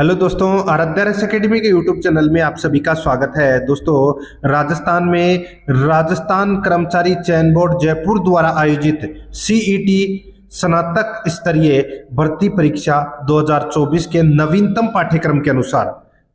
Hello दोस्तों, आराध्या रस academy के यूट्यूब चैनल में आप सभी का स्वागत है। दोस्तों, राजस्थान में राजस्थान कर्मचारी चयन बोर्ड जयपुर द्वारा आयोजित सीईटी स्नातक स्तरीय भर्ती परीक्षा 2024 के नवीनतम पाठ्यक्रम के अनुसार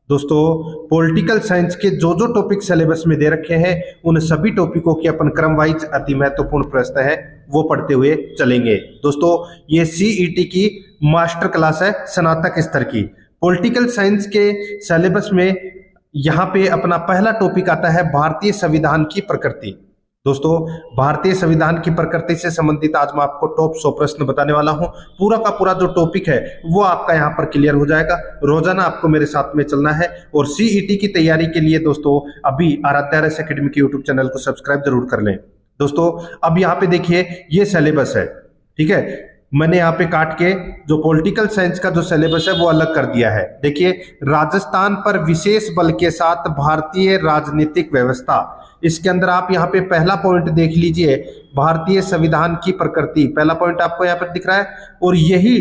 दोस्तों पॉलिटिकल साइंस के जो जो टॉपिक सिलेबस में दे रखे हैं उन सभी टॉपिकों के अपन क्रम वाइज अति महत्वपूर्ण प्रश्न है वो पढ़ते हुए चलेंगे। दोस्तों, ये सीईटी की मास्टर क्लास है स्नातक स्तर की। पॉलिटिकल साइंस के सिलेबस में यहाँ पे अपना पहला टॉपिक आता है भारतीय संविधान की प्रकृति। दोस्तों, भारतीय संविधान की प्रकृति से संबंधित आज मैं आपको टॉप 100 प्रश्न बताने वाला हूं। पूरा का पूरा जो टॉपिक है वो आपका यहाँ पर क्लियर हो जाएगा। रोजाना आपको मेरे साथ में चलना है और सीईटी की तैयारी के लिए दोस्तों अभी आराध्या रस एकेडमी के यूट्यूब चैनल को सब्सक्राइब जरूर कर लें। दोस्तों, अब यहाँ पे देखिए ये सिलेबस है, ठीक है। मैंने यहाँ पे काट के जो पॉलिटिकल साइंस का जो सिलेबस है वो अलग कर दिया है। देखिए, राजस्थान पर विशेष बल के साथ भारतीय राजनीतिक व्यवस्था, इसके अंदर आप यहाँ पे पहला पॉइंट देख लीजिए, भारतीय संविधान की प्रकृति। पहला पॉइंट आपको यहाँ पर दिख रहा है और यही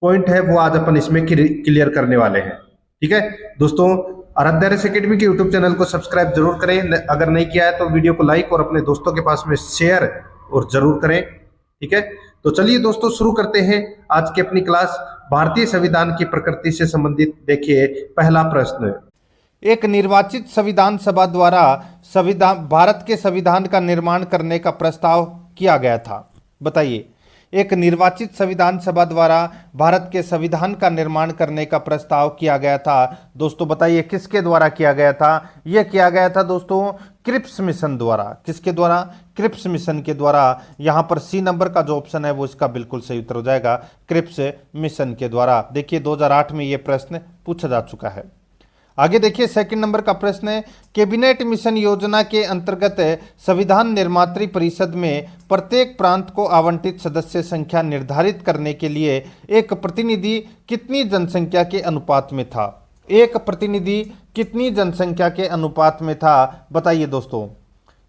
पॉइंट है वो आज अपन इसमें क्लियर करने वाले हैं, ठीक है। दोस्तों, आराध्या रस एकेडमी के यूट्यूब चैनल को सब्सक्राइब जरूर करें। अगर नहीं किया है तो वीडियो को लाइक और अपने दोस्तों के पास में शेयर और जरूर करें, ठीक है। तो चलिए दोस्तों शुरू करते हैं आज की अपनी क्लास। भारतीय संविधान की प्रकृति से संबंधित देखिए पहला प्रश्न। एक निर्वाचित संविधान सभा द्वारा भारत के संविधान का निर्माण करने का प्रस्ताव किया गया था। बताइए, एक निर्वाचित संविधान सभा द्वारा भारत के संविधान का निर्माण करने का प्रस्ताव किया गया था। दोस्तों बताइए किसके द्वारा किया गया था? यह किया गया था दोस्तों क्रिप्स मिशन द्वारा। किसके द्वारा? क्रिप्स मिशन के द्वारा। यहाँ पर सी नंबर का जो ऑप्शन है वो इसका बिल्कुल सही उत्तर हो जाएगा, क्रिप्स मिशन के द्वारा। देखिए 2008 में ये प्रश्न पूछा जा चुका है। आगे देखिए सेकंड नंबर का प्रश्न है, कैबिनेट मिशन योजना के अंतर्गत संविधान निर्मात्री परिषद में प्रत्येक प्रांत को आवंटित सदस्य संख्या निर्धारित करने के लिए एक प्रतिनिधि कितनी जनसंख्या के अनुपात में था? एक प्रतिनिधि कितनी जनसंख्या के अनुपात में था? बताइए दोस्तों,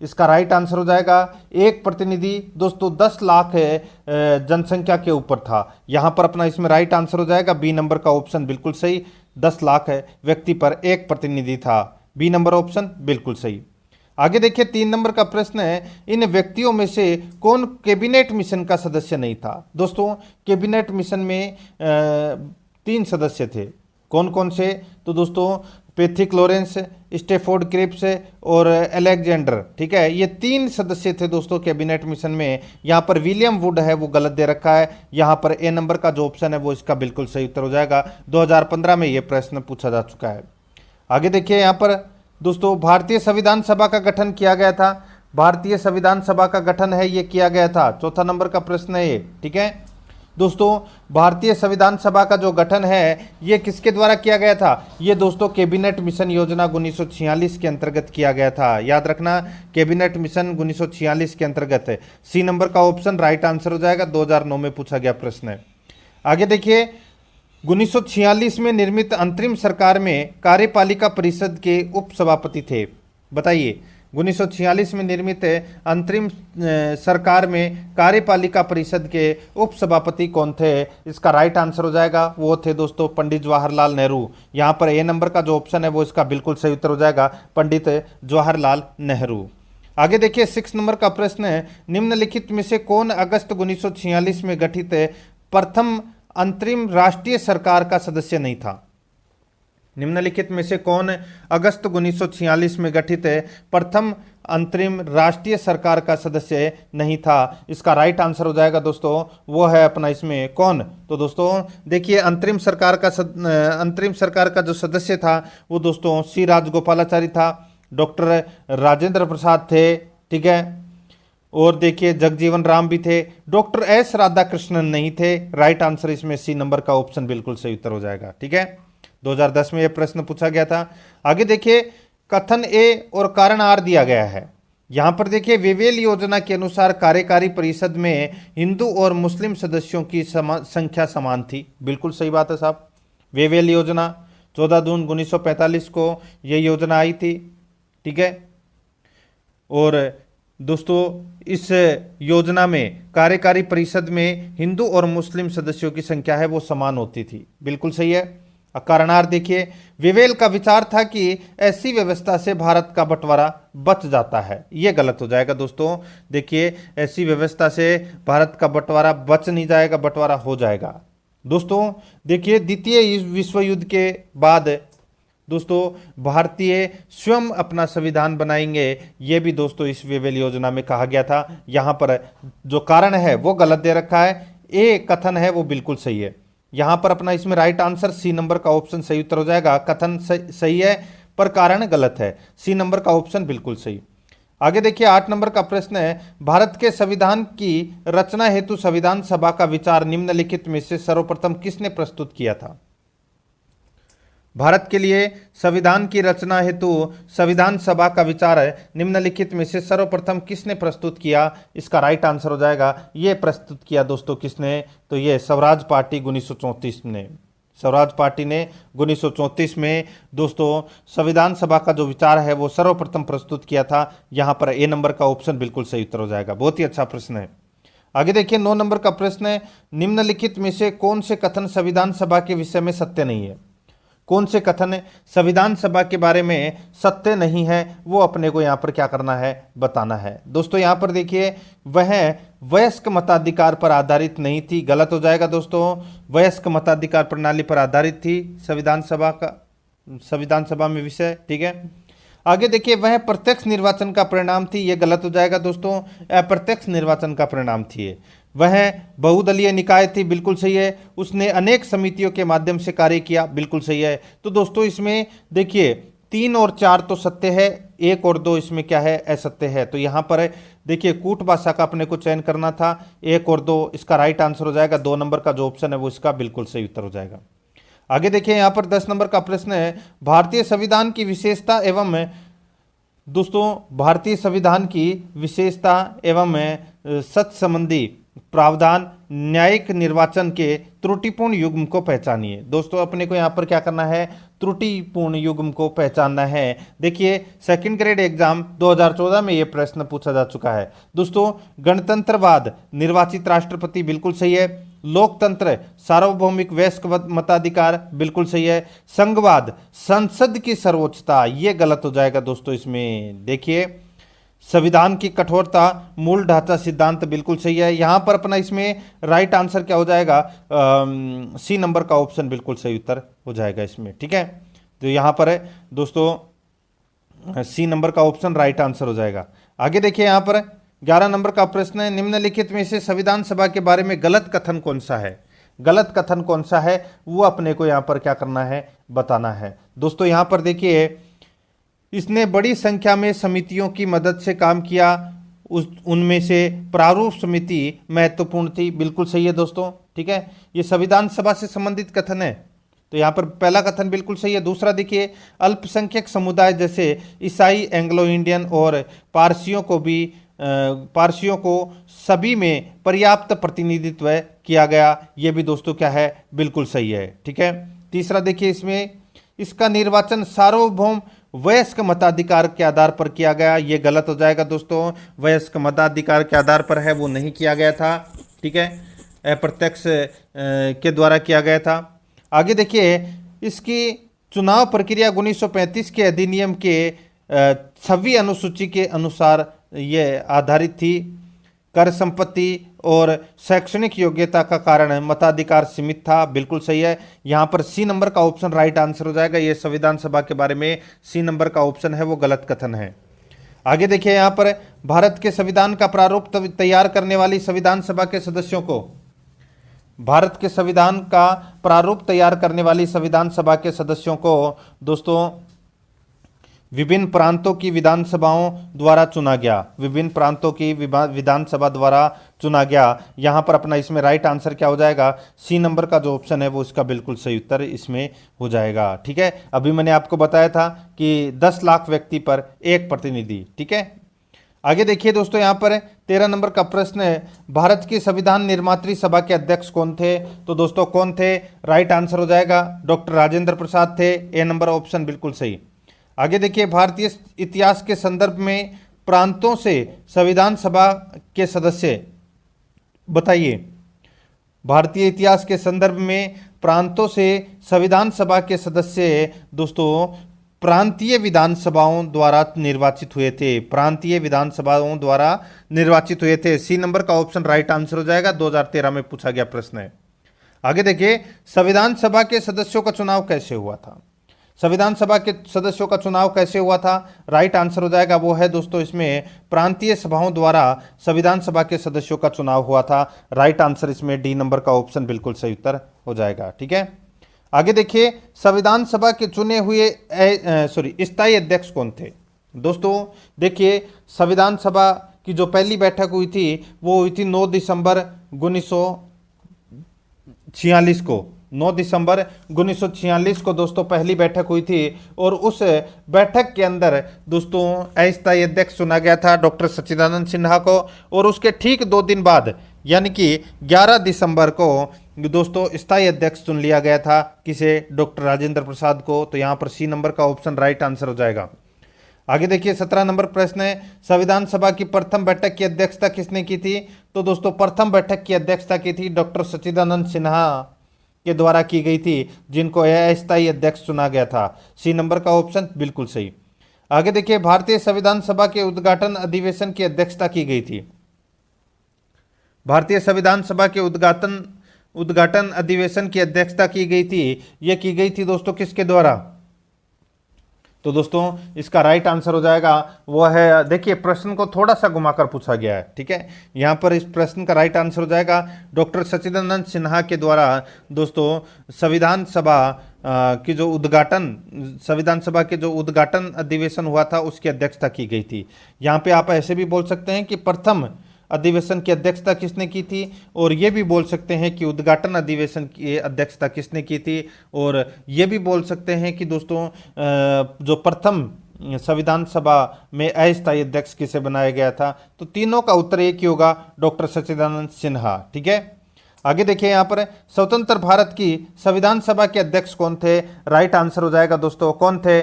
इसका राइट आंसर हो जाएगा एक प्रतिनिधि दोस्तों 10 लाख जनसंख्या के ऊपर था। यहाँ पर अपना इसमें राइट आंसर हो जाएगा बी नंबर का ऑप्शन बिल्कुल सही, 10 लाख व्यक्ति पर एक प्रतिनिधि था। बी नंबर ऑप्शन बिल्कुल सही। आगे देखिए 3 नंबर का प्रश्न है, इन व्यक्तियों में से कौन कैबिनेट मिशन का सदस्य नहीं था? दोस्तों कैबिनेट मिशन में 3 सदस्य थे। कौन कौन से? तो दोस्तों पैथिक लॉरेंस, स्टेफोर्ड क्रिप्स और अलेक्जेंडर, ठीक है। ये 3 सदस्य थे दोस्तों कैबिनेट मिशन में। यहाँ पर विलियम वुड है वो गलत दे रखा है। यहाँ पर ए नंबर का जो ऑप्शन है वो इसका बिल्कुल सही उत्तर हो जाएगा। 2015 में ये प्रश्न पूछा जा चुका है। आगे देखिए यहाँ पर दोस्तों भारतीय संविधान सभा का गठन किया गया था। भारतीय संविधान सभा का गठन है ये किया गया था। चौथा नंबर का प्रश्न है ये, ठीक है। दोस्तों भारतीय संविधान सभा का जो गठन है ये किसके द्वारा किया गया था? ये दोस्तों कैबिनेट मिशन योजना 1946 के अंतर्गत किया गया था। याद रखना, कैबिनेट मिशन 1946 के अंतर्गत है। सी नंबर का ऑप्शन राइट आंसर हो जाएगा, 2009 में पूछा गया प्रश्न है। आगे देखिए 1946 में निर्मित अंतरिम सरकार में कार्यपालिका परिषद के उपसभापति थे। बताइए 1946 में निर्मित अंतरिम सरकार में कार्यपालिका परिषद के उपसभापति कौन थे? इसका राइट आंसर हो जाएगा वो थे दोस्तों पंडित जवाहरलाल नेहरू। यहाँ पर ए नंबर का जो ऑप्शन है वो इसका बिल्कुल सही उत्तर हो जाएगा, पंडित जवाहरलाल नेहरू। आगे देखिए 6 नंबर का प्रश्न है, निम्नलिखित में से कौन अगस्त 1946 में गठित प्रथम अंतरिम राष्ट्रीय सरकार का सदस्य नहीं था? निम्नलिखित में से कौन अगस्त 1946 में गठित प्रथम अंतरिम राष्ट्रीय सरकार का सदस्य नहीं था? इसका राइट आंसर हो जाएगा दोस्तों वो है अपना इसमें कौन? तो दोस्तों देखिए अंतरिम सरकार का जो सदस्य था वो दोस्तों सी राजगोपालाचारी था, डॉक्टर राजेंद्र प्रसाद थे, ठीक है। और देखिए जगजीवन राम भी थे, डॉक्टर एस राधाकृष्णन नहीं थे। राइट आंसर इसमें सी नंबर का ऑप्शन बिल्कुल सही उत्तर हो जाएगा, ठीक है। 2010 में यह प्रश्न पूछा गया था। आगे देखिए कथन ए और कारण आर दिया गया है। यहाँ पर देखिए वेवेल योजना के अनुसार कार्यकारी परिषद में हिंदू और मुस्लिम सदस्यों की संख्या समान थी। बिल्कुल सही बात है साहब। वेवेल योजना 14 जून 1945 को यह योजना आई थी, ठीक है। और दोस्तों इस योजना में कार्यकारी परिषद में हिंदू और मुस्लिम सदस्यों की संख्या है वो समान होती थी। बिल्कुल सही है। कारणार्थ देखिए, वेवेल का विचार था कि ऐसी व्यवस्था से भारत का बंटवारा बच जाता है। ये गलत हो जाएगा दोस्तों। देखिए, ऐसी व्यवस्था से भारत का बंटवारा बच नहीं जाएगा, बंटवारा हो जाएगा। दोस्तों देखिए, द्वितीय विश्व युद्ध के बाद दोस्तों भारतीय स्वयं अपना संविधान बनाएंगे, ये भी दोस्तों इस वेवेल योजना में कहा गया था। यहाँ पर जो कारण है वो गलत दे रखा है, ए कथन है वो बिल्कुल सही है। यहाँ पर अपना इसमें राइट आंसर सी नंबर का ऑप्शन सही उत्तर हो जाएगा। कथन सही है पर कारण गलत है, सी नंबर का ऑप्शन बिल्कुल सही। आगे देखिए 8 नंबर का प्रश्न है, भारत के संविधान की रचना हेतु संविधान सभा का विचार निम्नलिखित में से सर्वप्रथम किसने प्रस्तुत किया था? भारत के लिए संविधान की रचना हेतु संविधान सभा का विचार निम्नलिखित में से सर्वप्रथम किसने प्रस्तुत किया? इसका राइट आंसर हो जाएगा, ये प्रस्तुत किया दोस्तों किसने? तो ये स्वराज पार्टी 1934 ने, स्वराज पार्टी ने 1934 में दोस्तों संविधान सभा का जो विचार है वो सर्वप्रथम प्रस्तुत किया था। यहाँ पर ए नंबर का ऑप्शन बिल्कुल सही उत्तर हो जाएगा। बहुत ही अच्छा प्रश्न है। आगे देखिए 9 नंबर का प्रश्न है, निम्नलिखित में से कौन से कथन संविधान सभा के विषय में सत्य नहीं है? कौन से कथन संविधान सभा के बारे में सत्य नहीं है, वो अपने को यहाँ पर क्या करना है, बताना है। दोस्तों यहाँ पर देखिए, वह वयस्क मताधिकार पर आधारित नहीं थी, गलत हो जाएगा दोस्तों। वयस्क मताधिकार प्रणाली पर आधारित थी संविधान सभा में विषय, ठीक है। आगे देखिए, वह प्रत्यक्ष निर्वाचन का परिणाम थी, ये गलत हो जाएगा दोस्तों। अप्रत्यक्ष निर्वाचन का परिणाम थी। वह बहुदलीय निकाय थी, बिल्कुल सही है। उसने अनेक समितियों के माध्यम से कार्य किया, बिल्कुल सही है। तो दोस्तों इसमें देखिए 3 और 4 तो सत्य है, 1 और 2 इसमें क्या है, असत्य है। तो यहाँ पर देखिए कूट भाषा का अपने को चयन करना था, 1 और 2 इसका राइट आंसर हो जाएगा। 2 नंबर का जो ऑप्शन है वो इसका बिल्कुल सही उत्तर हो जाएगा। आगे देखिए यहाँ पर 10 नंबर का प्रश्न है, भारतीय संविधान की विशेषता एवं दोस्तों भारतीय संविधान की विशेषता एवं सच संबंधी प्रावधान न्यायिक निर्वाचन के त्रुटिपूर्ण युग्म को पहचानिए। दोस्तों अपने को यहाँ पर क्या करना है, त्रुटिपूर्ण युग्म को पहचानना है। देखिए सेकंड ग्रेड एग्जाम 2014 में ये प्रश्न पूछा जा चुका है। दोस्तों गणतंत्रवाद निर्वाचित राष्ट्रपति, बिल्कुल सही है। लोकतंत्र सार्वभौमिक वयस्क मताधिकार, बिल्कुल सही है। संघवाद संसद की सर्वोच्चता, ये गलत हो जाएगा दोस्तों। इसमें देखिए संविधान की कठोरता मूल ढांचा सिद्धांत, बिल्कुल सही है। यहाँ पर अपना इसमें राइट आंसर क्या हो जाएगा, सी नंबर का ऑप्शन बिल्कुल सही उत्तर हो जाएगा इसमें, ठीक है। तो यहाँ पर दोस्तों सी नंबर का ऑप्शन राइट आंसर हो जाएगा। आगे देखिए यहाँ पर 11 नंबर का प्रश्न है, निम्नलिखित में से संविधान सभा के बारे में गलत कथन कौन सा है? गलत कथन कौन सा है वो अपने को यहाँ पर क्या करना है, बताना है। दोस्तों यहाँ पर देखिए, इसने बड़ी संख्या में समितियों की मदद से काम किया, उनमें से प्रारूप समिति महत्वपूर्ण थी, बिल्कुल सही है दोस्तों, ठीक है। ये संविधान सभा से संबंधित कथन है, तो यहाँ पर पहला कथन बिल्कुल सही है। दूसरा देखिए, अल्पसंख्यक समुदाय जैसे ईसाई, एंग्लो इंडियन और पारसियों को सभी में पर्याप्त प्रतिनिधित्व किया गया, ये भी दोस्तों क्या है, बिल्कुल सही है, ठीक है। तीसरा देखिए, इसमें इसका निर्वाचन सार्वभौम वयस्क मताधिकार के आधार पर किया गया, ये गलत हो जाएगा दोस्तों। वयस्क मताधिकार के आधार पर है वो नहीं किया गया था, ठीक है, अप्रत्यक्ष के द्वारा किया गया था। आगे देखिए, इसकी चुनाव प्रक्रिया 1935 के अधिनियम के 6वीं अनुसूची के अनुसार ये आधारित थी। कर संपत्ति और शैक्षणिक योग्यता का कारण मताधिकार सीमित था, बिल्कुल सही है। यहाँ पर सी नंबर का ऑप्शन राइट आंसर हो जाएगा। ये संविधान सभा के बारे में सी नंबर का ऑप्शन है वो गलत कथन है। आगे देखिए, यहाँ पर भारत के संविधान का प्रारूप तैयार करने वाली संविधान सभा के सदस्यों को, भारत के संविधान का प्रारूप तैयार करने वाली संविधान सभा के सदस्यों को दोस्तों विभिन्न प्रांतों की विधानसभाओं द्वारा चुना गया, विभिन्न प्रांतों की विधानसभा द्वारा चुना गया। यहाँ पर अपना इसमें राइट आंसर क्या हो जाएगा, सी नंबर का जो ऑप्शन है वो इसका बिल्कुल सही उत्तर इसमें हो जाएगा, ठीक है। अभी मैंने आपको बताया था कि 10 लाख व्यक्ति पर 1 प्रतिनिधि, ठीक है। आगे देखिए दोस्तों, यहाँ पर 13 नंबर का प्रश्न है, भारत की संविधान निर्मात्री सभा के अध्यक्ष कौन थे? तो दोस्तों कौन थे, राइट आंसर हो जाएगा डॉक्टर राजेंद्र प्रसाद थे, ए नंबर ऑप्शन बिल्कुल सही। आगे देखिए, भारतीय इतिहास के संदर्भ में प्रांतों से संविधान सभा के सदस्य बताइए। भारतीय इतिहास के संदर्भ में प्रांतों से संविधान सभा के सदस्य दोस्तों प्रांतीय विधानसभाओं द्वारा निर्वाचित हुए थे। प्रांतीय विधानसभाओं द्वारा निर्वाचित हुए थे। सी नंबर का ऑप्शन राइट आंसर हो जाएगा। 2013 में पूछा गया प्रश्न है। आगे देखिए, संविधान सभा के सदस्यों का चुनाव कैसे हुआ था? संविधान सभा के सदस्यों का चुनाव कैसे हुआ था? राइट आंसर हो जाएगा वो है दोस्तों इसमें प्रांतीय सभाओं द्वारा संविधान सभा के सदस्यों का चुनाव हुआ था। राइट आंसर इसमें डी नंबर का ऑप्शन बिल्कुल सही उत्तर हो जाएगा। ठीक है, आगे देखिए, संविधान सभा के चुने हुए स्थायी अध्यक्ष कौन थे? दोस्तों देखिए, संविधान सभा की जो पहली बैठक हुई थी वो हुई थी 9 दिसंबर 1946 को। 9 दिसंबर 1946 को दोस्तों पहली बैठक हुई थी और उस बैठक के अंदर दोस्तों अस्थायी अध्यक्ष चुना गया था डॉक्टर सच्चिदानंद सिन्हा को। और उसके ठीक 2 दिन बाद यानी कि 11 दिसंबर को दोस्तों स्थायी अध्यक्ष चुन लिया गया था। किसे? डॉक्टर राजेंद्र प्रसाद को। तो यहाँ पर सी नंबर का ऑप्शन राइट आंसर हो जाएगा। आगे देखिए, 17 नंबर प्रश्न है, संविधान सभा की प्रथम बैठक की अध्यक्षता किसने की थी? तो दोस्तों प्रथम बैठक की अध्यक्षता की थी डॉक्टर सच्चिदानंद सिन्हा के द्वारा की गई थी, जिनको अस्थायी अध्यक्ष चुना गया था। सी नंबर का ऑप्शन बिल्कुल सही। आगे देखिए, भारतीय संविधान सभा के उद्घाटन अधिवेशन की अध्यक्षता की गई थी। भारतीय संविधान सभा के उद्घाटन अधिवेशन की अध्यक्षता की गई थी। यह की गई थी दोस्तों किसके द्वारा? तो दोस्तों इसका राइट आंसर हो जाएगा वो है, देखिए प्रश्न को थोड़ा सा घुमाकर पूछा गया है। ठीक है, यहाँ पर इस प्रश्न का राइट आंसर हो जाएगा डॉक्टर सच्चिदानंद सिन्हा के द्वारा दोस्तों संविधान सभा की जो संविधान सभा के जो उद्घाटन अधिवेशन हुआ था उसकी अध्यक्षता की गई थी। यहाँ पे आप ऐसे भी बोल सकते हैं कि प्रथम अधिवेशन की अध्यक्षता किसने की थी, और ये भी बोल सकते हैं कि उद्घाटन अधिवेशन की अध्यक्षता किसने की थी, और ये भी बोल सकते हैं कि दोस्तों जो प्रथम संविधान सभा में अस्थायी अध्यक्ष किसे बनाया गया था। तो तीनों का उत्तर एक ही होगा, डॉक्टर सच्चिदानंद सिन्हा। ठीक है, आगे देखिए, यहाँ पर स्वतंत्र भारत की संविधान सभा के अध्यक्ष कौन थे? राइट आंसर हो जाएगा दोस्तों, कौन थे?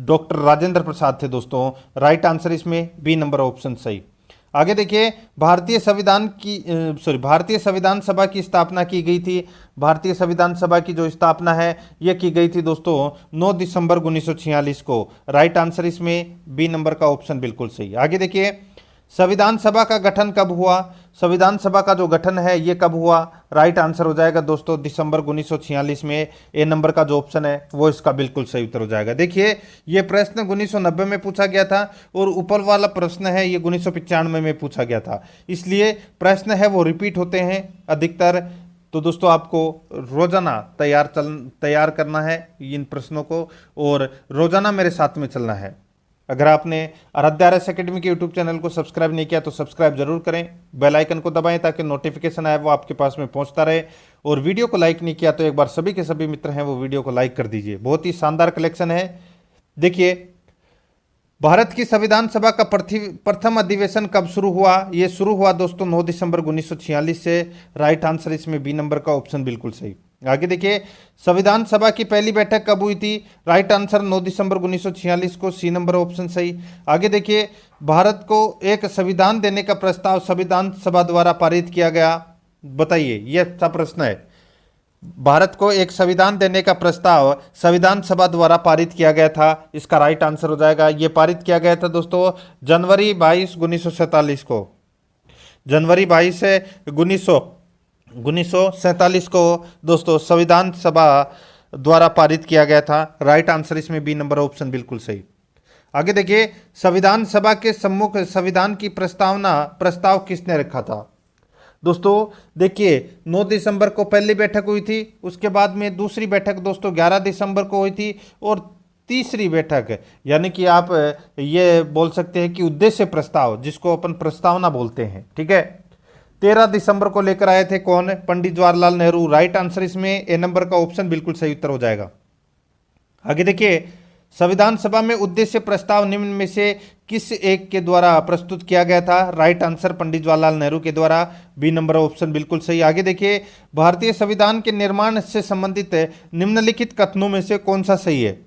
डॉक्टर राजेंद्र प्रसाद थे दोस्तों। राइट आंसर इसमें बी नंबर ऑप्शन सही। आगे देखिए, भारतीय संविधान सभा की स्थापना की गई थी। भारतीय संविधान सभा की जो स्थापना है यह की गई थी दोस्तों 9 दिसंबर 1946 को। राइट आंसर इसमें बी नंबर का ऑप्शन बिल्कुल सही। आगे देखिए, संविधान सभा का गठन कब हुआ? संविधान सभा का जो गठन है ये कब हुआ? राइट आंसर हो जाएगा दोस्तों दिसंबर 1946 में। ए नंबर का जो ऑप्शन है वो इसका बिल्कुल सही उत्तर हो जाएगा। देखिए, ये प्रश्न 1990 में पूछा गया था और ऊपर वाला प्रश्न है ये 1995 में पूछा गया था, इसलिए प्रश्न है वो रिपीट होते हैं अधिकतर। तो दोस्तों आपको रोजाना तैयार करना है इन प्रश्नों को और रोजाना मेरे साथ में चलना है। अगर आपने आराध्य आरएस एकेडमी के यूट्यूब चैनल को सब्सक्राइब नहीं किया तो सब्सक्राइब जरूर करें, बेल आइकन को दबाएं ताकि नोटिफिकेशन आए वो आपके पास में पहुंचता रहे। और वीडियो को लाइक नहीं किया तो एक बार सभी के सभी मित्र हैं वो वीडियो को लाइक कर दीजिए। बहुत ही शानदार कलेक्शन है। देखिए, भारत की संविधान सभा का प्रथम अधिवेशन कब शुरू हुआ? ये शुरू हुआ दोस्तों 9 दिसंबर 1946 से। राइट आंसर इसमें बी नंबर का ऑप्शन बिल्कुल सही। आगे देखिए, संविधान सभा की पहली बैठक कब हुई थी? राइट आंसर 9 दिसंबर 1946 को। सी नंबर ऑप्शन सही। आगे देखिए, भारत को एक संविधान देने का प्रस्ताव संविधान सभा द्वारा पारित किया गया। बताइए, यह अच्छा प्रश्न है। भारत को एक संविधान देने का प्रस्ताव संविधान सभा द्वारा पारित किया गया था। इसका राइट आंसर हो जाएगा, यह पारित किया गया था दोस्तों जनवरी 22 1947 को। जनवरी 22 से 1947 को दोस्तों संविधान सभा द्वारा पारित किया गया था। राइट आंसर इसमें बी नंबर ऑप्शन बिल्कुल सही। आगे देखिए, संविधान सभा के सम्मुख संविधान की प्रस्ताव किसने रखा था? दोस्तों देखिए, 9 दिसंबर को पहली बैठक हुई थी, उसके बाद में दूसरी बैठक दोस्तों 11 दिसंबर को हुई थी, और तीसरी बैठक यानी कि आप ये बोल सकते हैं कि उद्देश्य प्रस्ताव, जिसको अपन प्रस्तावना बोलते हैं, ठीक है, 13 दिसंबर को लेकर आए थे। कौन? पंडित जवाहरलाल नेहरू। राइट आंसर इसमें ए नंबर का ऑप्शन बिल्कुल सही उत्तर हो जाएगा। आगे देखिए, संविधान सभा में उद्देश्य प्रस्ताव निम्न में से किस एक के द्वारा प्रस्तुत किया गया था? राइट आंसर पंडित जवाहरलाल नेहरू के द्वारा। बी नंबर ऑप्शन बिल्कुल सही। आगे देखिए, भारतीय संविधान के निर्माण से संबंधित निम्नलिखित कथनों में से कौन सा सही है?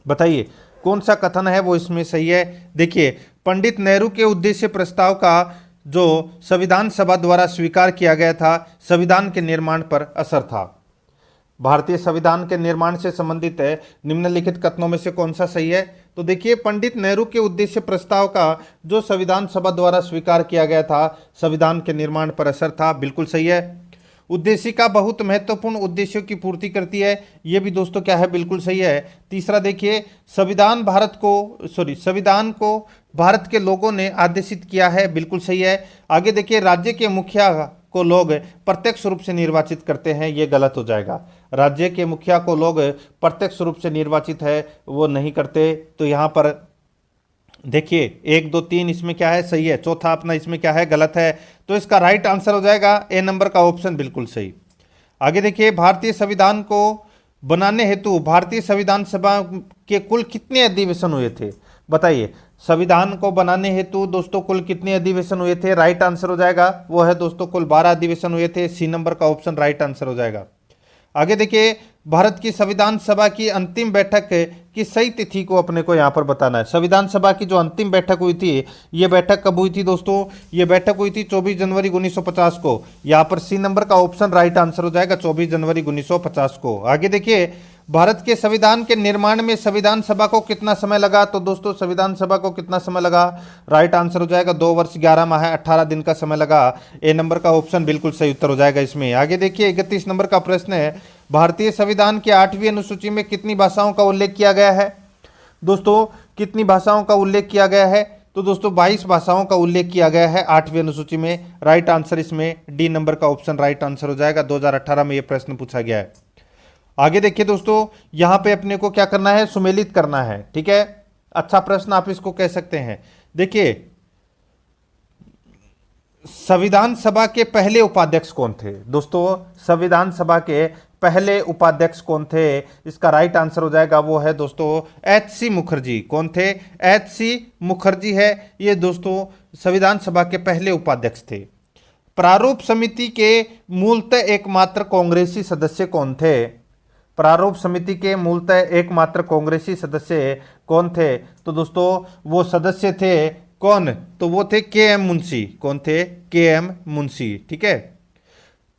बताइए कौन सा कथन है वो इसमें सही है। देखिए, पंडित नेहरू के उद्देश्य प्रस्ताव का जो संविधान सभा द्वारा स्वीकार किया गया था संविधान के निर्माण पर असर था। भारतीय संविधान के निर्माण से संबंधित है निम्नलिखित कथनों में से कौन सा सही है? तो देखिए, पंडित नेहरू के उद्देश्य प्रस्ताव का जो संविधान सभा द्वारा स्वीकार किया गया था, संविधान के निर्माण पर असर था, बिल्कुल सही है। उद्देशिका बहुत महत्वपूर्ण उद्देश्यों की पूर्ति करती है, ये भी दोस्तों क्या है, बिल्कुल सही है। तीसरा देखिए, संविधान को भारत के लोगों ने आदेशित किया है, बिल्कुल सही है। आगे देखिए, राज्य के मुखिया को लोग प्रत्यक्ष रूप से निर्वाचित करते हैं, ये गलत हो जाएगा। राज्य के मुखिया को लोग प्रत्यक्ष रूप से निर्वाचित है वो नहीं करते, तो यहाँ पर देखिए 1 2 3 इसमें क्या है, सही है। चौथा अपना इसमें क्या है, गलत है। तो इसका राइट आंसर हो जाएगा ए नंबर का ऑप्शन, बिल्कुल सही। आगे देखिए, भारतीय संविधान को बनाने हेतु भारतीय संविधान सभा के कुल कितने अधिवेशन हुए थे? बताइए, संविधान को बनाने हेतु दोस्तों कुल कितने अधिवेशन हुए थे? राइट आंसर हो जाएगा वो है दोस्तों कुल 12 अधिवेशन हुए थे। सी नंबर का ऑप्शन राइट आंसर हो जाएगा। आगे देखिए, भारत की संविधान सभा की अंतिम बैठक की सही तिथि को अपने को यहाँ पर बताना है। संविधान सभा की जो अंतिम बैठक हुई थी, ये बैठक कब हुई थी दोस्तों? ये बैठक हुई थी 24 जनवरी 1950 को। यहाँ पर सी नंबर का ऑप्शन राइट आंसर हो जाएगा, 24 जनवरी 1950 को। आगे देखिए, भारत के संविधान के निर्माण में संविधान सभा को कितना समय लगा? तो दोस्तों संविधान सभा को कितना समय लगा? राइट आंसर हो जाएगा 2 वर्ष 11 माह 18 दिन का समय लगा। ए नंबर का ऑप्शन बिल्कुल सही उत्तर हो जाएगा इसमें। आगे देखिए, 31 नंबर का प्रश्न है, भारतीय संविधान की 8वीं अनुसूची में कितनी भाषाओं का उल्लेख किया गया है? दोस्तों कितनी भाषाओं का उल्लेख किया गया है? तो दोस्तों 22 भाषाओं का उल्लेख किया गया है 8वीं अनुसूची में। राइट आंसर इसमें डी नंबर का ऑप्शन राइट आंसर हो जाएगा। 2018 में यह प्रश्न पूछा गया है। आगे देखिए दोस्तों, यहां पे अपने को क्या करना है, सुमेलित करना है, ठीक है। अच्छा प्रश्न आप इसको कह सकते हैं। देखिए, संविधान सभा के पहले उपाध्यक्ष कौन थे? दोस्तों संविधान सभा के पहले उपाध्यक्ष कौन थे? इसका राइट आंसर हो जाएगा वो है दोस्तों एच.सी. मुखर्जी। कौन थे? एच.सी. मुखर्जी है ये दोस्तों संविधान सभा के पहले उपाध्यक्ष थे। प्रारूप समिति के मूलतः एकमात्र कांग्रेसी सदस्य कौन थे? प्रारूप समिति के मूलतः एकमात्र कांग्रेसी सदस्य कौन थे? तो दोस्तों वो सदस्य थे कौन? तो वो थे के.एम. मुंशी। कौन थे? के.एम. मुंशी, ठीक है।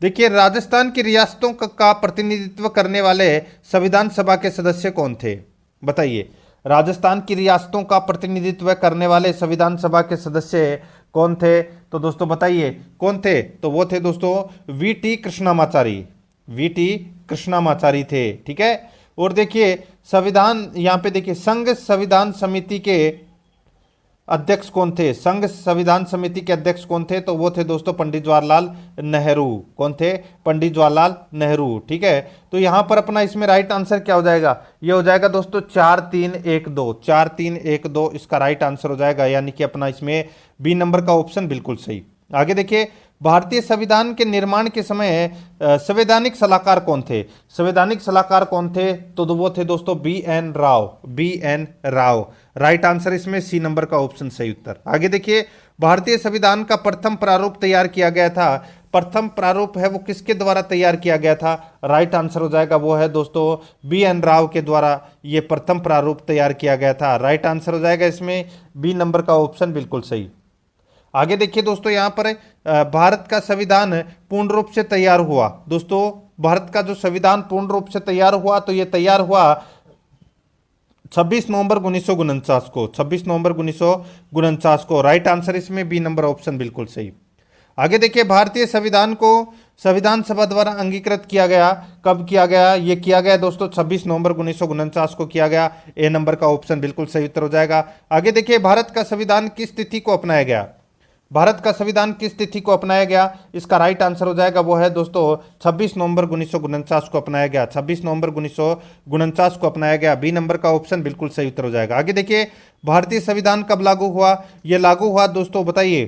देखिए, राजस्थान की रियासतों का प्रतिनिधित्व करने वाले संविधान सभा के सदस्य कौन थे? बताइए, राजस्थान की रियासतों का प्रतिनिधित्व करने वाले संविधान सभा के सदस्य कौन थे? तो दोस्तों बताइए कौन थे? तो वो थे दोस्तों वी.टी. कृष्णामाचारी। वी.टी. कृष्णामाचारी थे, ठीक है। और देखिए संविधान, यहाँ पे देखिए संघ संविधान समिति के अध्यक्ष कौन थे? संघ संविधान समिति के अध्यक्ष कौन थे? तो वो थे दोस्तों पंडित जवाहरलाल नेहरू। कौन थे? पंडित जवाहरलाल नेहरू, ठीक है। तो यहां पर अपना इसमें राइट आंसर क्या हो जाएगा? ये हो जाएगा दोस्तों 4-3-1-2। 4-3-1-2 इसका राइट आंसर हो जाएगा, यानी कि अपना इसमें बी नंबर का ऑप्शन बिल्कुल सही। आगे देखिए, भारतीय संविधान के निर्माण के समय संवैधानिक सलाहकार कौन थे? संवैधानिक सलाहकार कौन थे? तो वो थे दोस्तों BN. Rao. BN. Rao, right answer इसमें सी नंबर का ऑप्शन सही उत्तर। आगे देखिए, भारतीय संविधान का प्रथम प्रारूप तैयार किया गया था। प्रथम प्रारूप है वो किसके द्वारा तैयार किया गया था? राइट आंसर हो जाएगा वो है दोस्तों बी.एन. राव के द्वारा ये प्रथम प्रारूप तैयार किया गया था। राइट आंसर हो जाएगा इसमें बी नंबर का ऑप्शन बिल्कुल सही। आगे देखिए दोस्तों, यहाँ पर भारत का संविधान पूर्ण रूप से तैयार हुआ। दोस्तों भारत का जो संविधान पूर्ण रूप से तैयार हुआ, तो ये तैयार हुआ 26 नवंबर 1949 को। 26 नवंबर 1949 को। राइट आंसर इसमें बी नंबर ऑप्शन बिल्कुल सही। आगे देखिए, भारतीय संविधान को संविधान सभा द्वारा अंगीकृत किया गया। कब किया गया? ये किया गया दोस्तों 26 नवंबर 1949 को किया गया। ए नंबर का ऑप्शन बिल्कुल सही उत्तर हो जाएगा। आगे देखिए, भारत का संविधान किस तिथि को अपनाया गया? भारत का संविधान किस तिथि को अपनाया गया? इसका राइट आंसर हो जाएगा वो है दोस्तों 26 नवंबर 1949 को अपनाया गया। 26 नवंबर 1949 को अपनाया गया। बी नंबर का ऑप्शन बिल्कुल सही उत्तर हो जाएगा। आगे देखिए, भारतीय संविधान कब लागू हुआ? यह लागू हुआ दोस्तों बताइए।